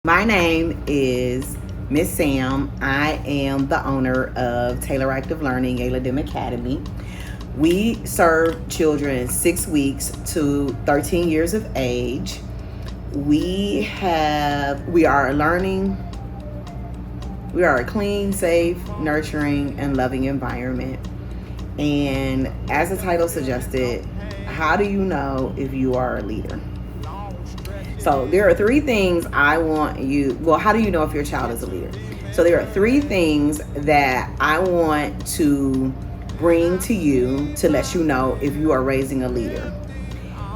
My name is Miss Sam. I am the owner of Taylor Active Learning, Yale Dim Academy. We serve children 6 weeks to 13 years of age. We are a clean, safe, nurturing, and loving environment. And as the title suggested, how do you know if you are a leader? So there are three things how do you know if your child is a leader? So there are three things that I want to bring to you to let you know if you are raising a leader.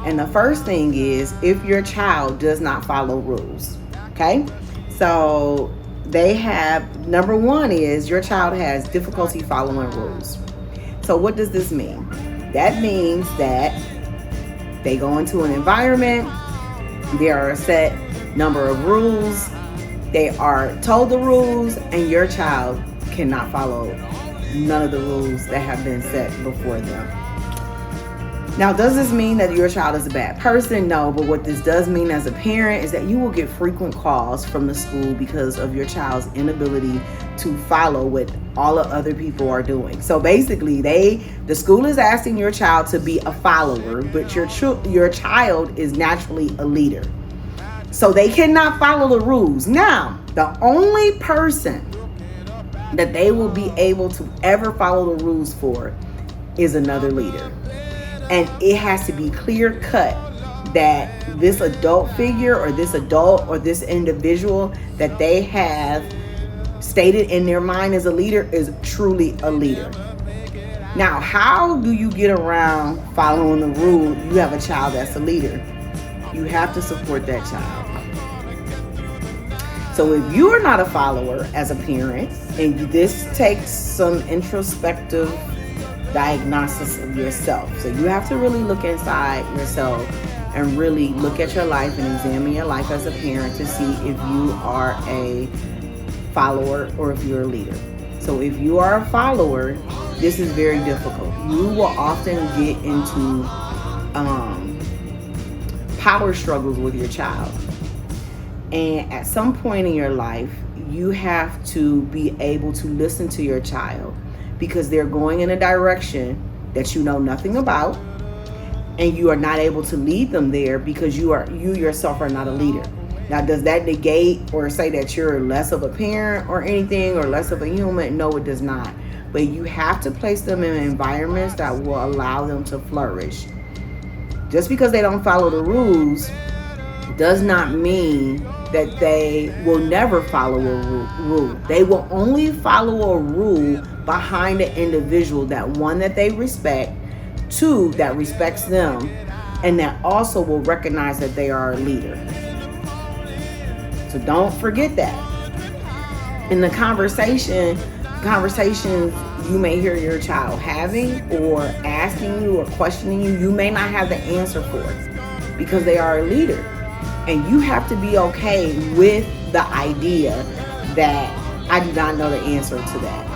And the first thing is if your child does not follow rules. Okay? So number one is your child has difficulty following rules. So what does this mean? That means that they go into an environment. There are a set number of rules. They are told the rules, and your child cannot follow none of the rules that have been set before them. Now, does this mean that your child is a bad person? No, but what this does mean as a parent is that you will get frequent calls from the school because of your child's inability to follow what all the other people are doing. So basically, the school is asking your child to be a follower, but your child is naturally a leader. So they cannot follow the rules. Now, the only person that they will be able to ever follow the rules for is another leader. And it has to be clear cut that this adult figure or this adult or this individual that they have stated in their mind as a leader is truly a leader. Now, how do you get around following the rule? You have a child that's a leader. You have to support that child. So if you are not a follower as a parent, and this takes some introspective diagnosis of yourself. So you have to really look inside yourself and really look at your life and examine your life as a parent to see if you are a follower or if you're a leader. So if you are a follower, this is very difficult. You will often get into power struggles with your child. And at some point in your life, you have to be able to listen to your child because they're going in a direction that you know nothing about, and you are not able to lead them there because you yourself are not a leader. Now, does that negate or say that you're less of a parent or anything or less of a human? No, it does not. But you have to place them in environments that will allow them to flourish. Just because they don't follow the rules does not mean that they will never follow a rule. They will only follow a rule behind the individual, that they respect, two, that respects them, and that also will recognize that they are a leader. So don't forget that. In the conversations you may hear your child having or asking you or questioning you, you may not have the answer for it because they are a leader. And you have to be okay with the idea that I do not know the answer to that.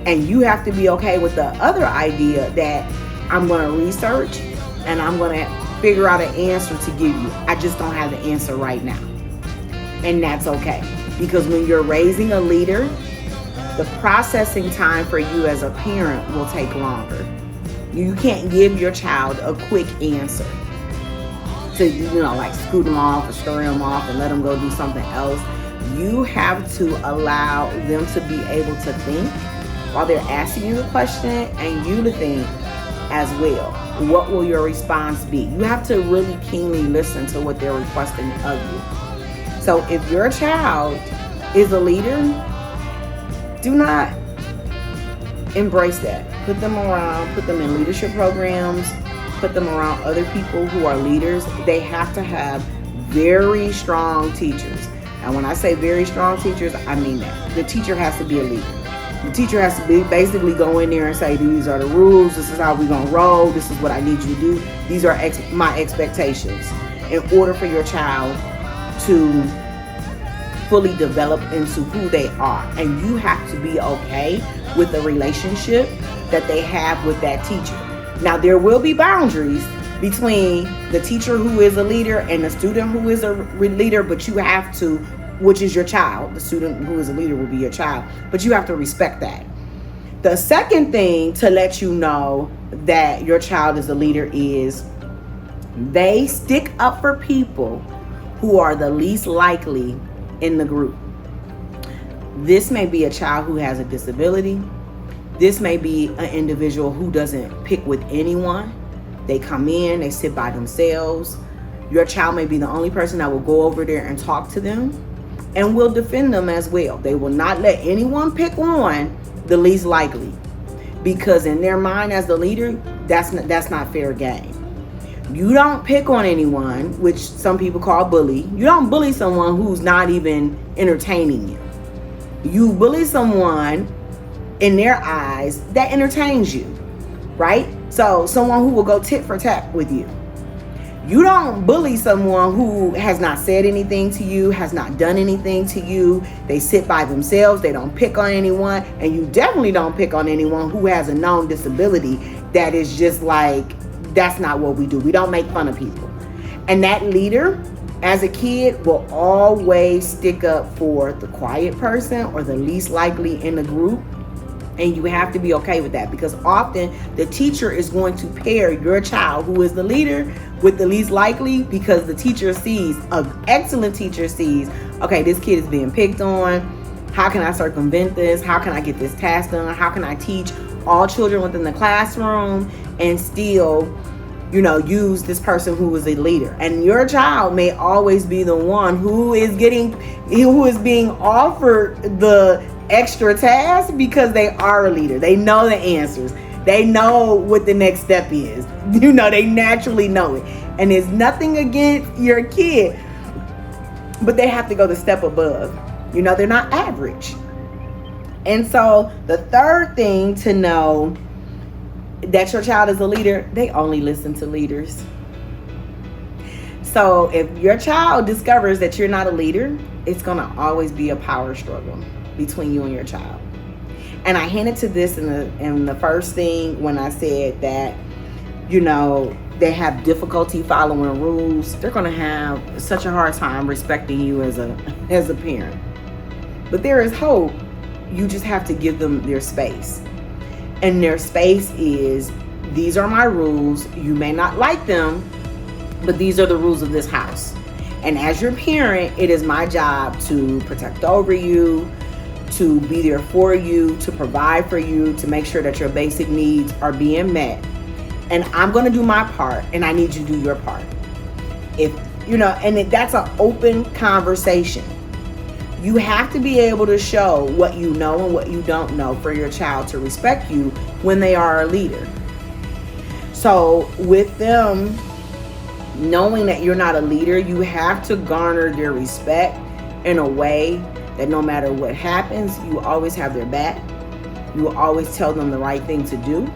And you have to be okay with the other idea that I'm going to research and I'm going to figure out an answer to give you. I just don't have the answer right now. And that's okay. Because when you're raising a leader, the processing time for you as a parent will take longer. You can't give your child a quick answer to, like scoot them off or stir them off and let them go do something else. You have to allow them to be able to think while they're asking you the question, and you to think as well. What will your response be? You have to really keenly listen to what they're requesting of you. So if your child is a leader, do not embrace that. Put them in leadership programs, put them around other people who are leaders. They have to have very strong teachers. And when I say very strong teachers, I mean that. The teacher has to be a leader. The teacher has to basically go in there and say, these are the rules, this is how we're going to roll, this is what I need you to do. These are my expectations in order for your child to fully develop into who they are. And you have to be okay with the relationship that they have with that teacher. Now, there will be boundaries between the teacher who is a leader and the student who is a leader, but you have to, which is your child. The student who is a leader will be your child, but you have to respect that. The second thing to let you know that your child is a leader is they stick up for people who are the least likely in the group. This may be a child who has a disability. This may be an individual who doesn't pick with anyone. They come in, they sit by themselves. Your child may be the only person that will go over there and talk to them and will defend them as well. They will not let anyone pick on the least likely, because in their mind as the leader, that's not fair game. You don't pick on anyone, which some people call bully. You don't bully someone who's not even entertaining you. You bully someone in their eyes that entertains you, right? So someone who will go tit for tat with you. You don't bully someone who has not said anything to you, has not done anything to you. They sit by themselves. They don't pick on anyone. And you definitely don't pick on anyone who has a known disability that is just like, that's not what we do. We don't make fun of people. And that leader, as a kid, will always stick up for the quiet person or the least likely in the group. And you have to be okay with that, because often the teacher is going to pair your child who is the leader with the least likely, because the teacher sees, an excellent teacher sees, okay, this kid is being picked on. How can I circumvent this? How can I get this task done? How can I teach all children within the classroom and still, use this person who is a leader? And your child may always be the one who is being offered the extra task because they are a leader. They know the answers. They know what the next step is. They naturally know it. And it's nothing against your kid, but they have to go the step above. They're not average. And so the third thing to know that your child is a leader, they only listen to leaders. So if your child discovers that you're not a leader, it's going to always be a power struggle between you and your child. And I hinted to this in the first thing when I said that, they have difficulty following rules. They're going to have such a hard time respecting you as a parent. But there is hope. You just have to give them their space. And their space is, these are my rules. You may not like them, but these are the rules of this house. And as your parent, it is my job to protect over you, to be there for you, to provide for you, to make sure that your basic needs are being met. And I'm going to do my part, and I need you to do your part. That's an open conversation. You have to be able to show what you know and what you don't know for your child to respect you when they are a leader. So with them knowing that you're not a leader, you have to garner their respect in a way that no matter what happens, you always have their back. You will always tell them the right thing to do.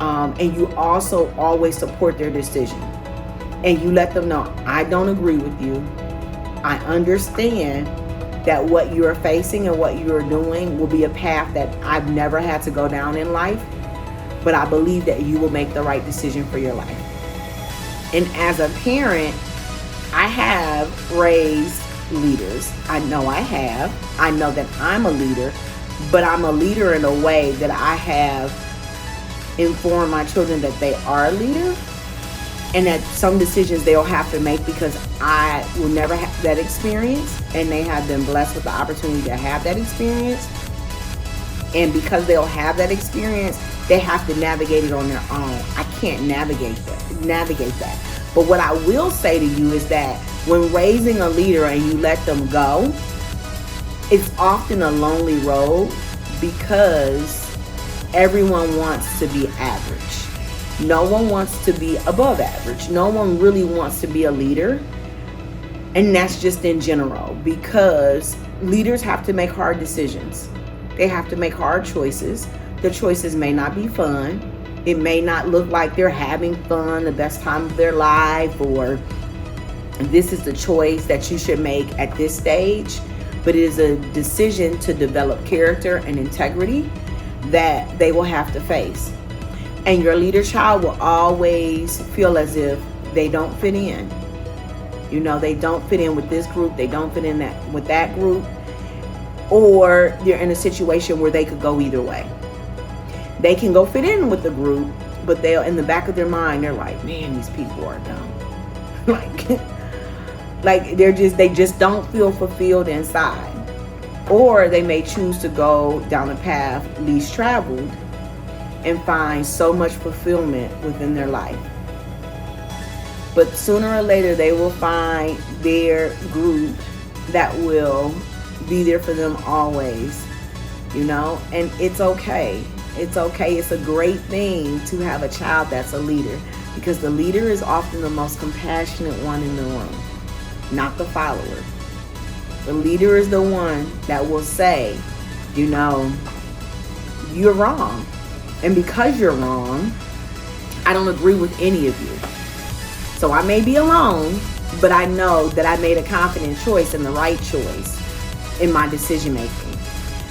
And you also always support their decision. And you let them know, I don't agree with you. I understand that what you're facing and what you're doing will be a path that I've never had to go down in life, but I believe that you will make the right decision for your life. And as a parent, I have raised leaders. I know I have. I know that I'm a leader, but I'm a leader in a way that I have informed my children that they are a leader, and that some decisions they'll have to make because I will never have that experience, and they have been blessed with the opportunity to have that experience. And because they'll have that experience, they have to navigate it on their own. I can't navigate that. But what I will say to you is that when raising a leader and you let them go, it's often a lonely road, because everyone wants to be average. No one wants to be above average. No one really wants to be a leader. And that's just in general, because leaders have to make hard decisions. They have to make hard choices. The choices may not be fun. It may not look like they're having fun, the best time of their life, or this is the choice that you should make at this stage. But it is a decision to develop character and integrity that they will have to face. And your leader child will always feel as if they don't fit in. You know, they don't fit in with this group, they don't fit in with that group, or they're in a situation where they could go either way. They can go fit in with the group, but they'll, in the back of their mind, they're like, man, these people are dumb. like they just don't feel fulfilled inside. Or they may choose to go down the path least traveled and find so much fulfillment within their life. But sooner or later, they will find their group that will be there for them always, you know, and it's okay. It's okay. It's a great thing to have a child that's a leader, because the leader is often the most compassionate one in the room, not the follower. The leader is the one that will say, you know, you're wrong. And because you're wrong, I don't agree with any of you. So I may be alone, but I know that I made a confident choice and the right choice in my decision making.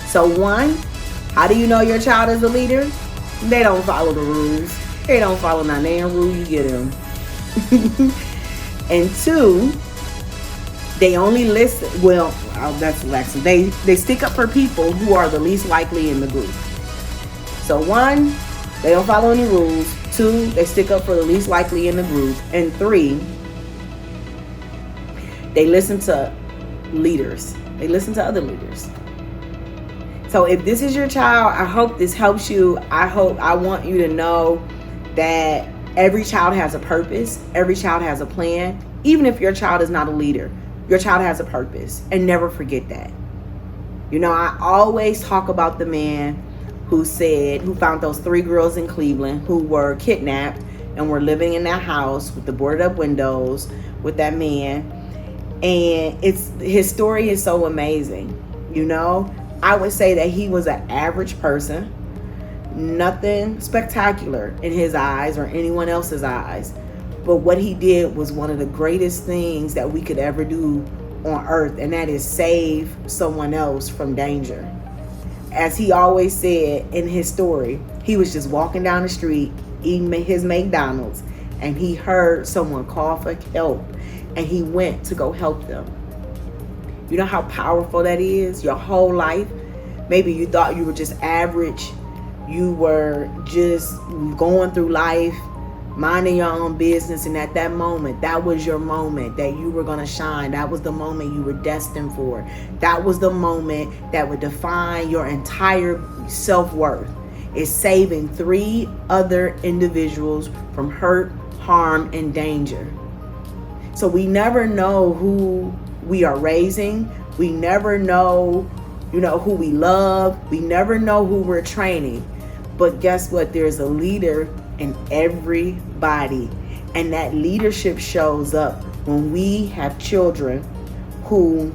So one, how do you know your child is a leader? They don't follow the rules. They don't follow none. They ain't rule, you get them. And two, they only listen. Well, that's Alexa. They stick up for people who are the least likely in the group. So one, they don't follow any rules. Two, they stick up for the least likely in the group. And three, they listen to leaders. They listen to other leaders. So if this is your child, I hope this helps you. I want you to know that every child has a purpose. Every child has a plan. Even if your child is not a leader, your child has a purpose. And never forget that. You know, I always talk about the man who found those 3 girls in Cleveland who were kidnapped and were living in that house with the boarded up windows with that man. And his story is so amazing. You know, I would say that he was an average person, nothing spectacular in his eyes or anyone else's eyes. But what he did was one of the greatest things that we could ever do on earth, and that is save someone else from danger. As he always said in his story, he was just walking down the street eating his McDonald's, and he heard someone call for help, and he went to go help them. You know how powerful that is? Your whole life, maybe you thought you were just average. You were just going through life, minding your own business, and at that moment, that was your moment that you were going to shine. That was the moment you were destined for. That was the moment that would define your entire self-worth. Is saving 3 other individuals from hurt, harm, and danger. So we never know who we are raising. We never know, who we love. We never know who we're training. But guess what? There's a leader in everybody. And that leadership shows up when we have children who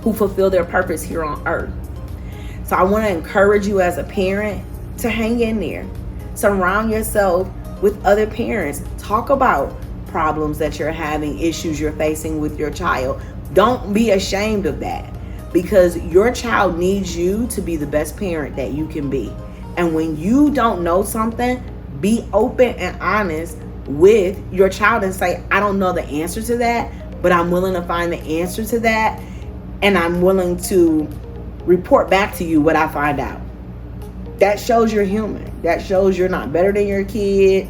fulfill their purpose here on earth. So I want to encourage you as a parent to hang in there. Surround yourself with other parents. Talk about problems that you're having, issues you're facing with your child. Don't be ashamed of that, because your child needs you to be the best parent that you can be. And when you don't know something, be open and honest with your child and say, I don't know the answer to that, but I'm willing to find the answer to that, and I'm willing to report back to you what I find out. That shows you're human. That shows you're not better than your kid.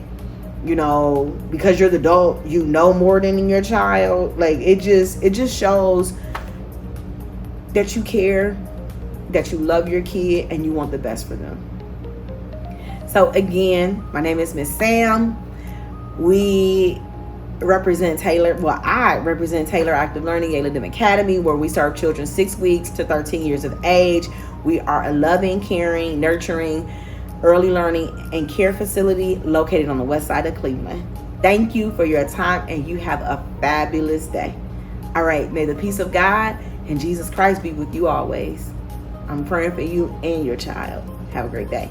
Because you're the adult, you know more than your child. Like it just shows that you care, that you love your kid, and you want the best for them. So again, my name is Miss Sam. I represent Taylor Active Learning, Yale Academy, where we serve children 6 weeks to 13 years of age. We are a loving, caring, nurturing, early learning and care facility located on the west side of Cleveland. Thank you for your time, and you have a fabulous day. All right, may the peace of God and Jesus Christ be with you always. I'm praying for you and your child. Have a great day.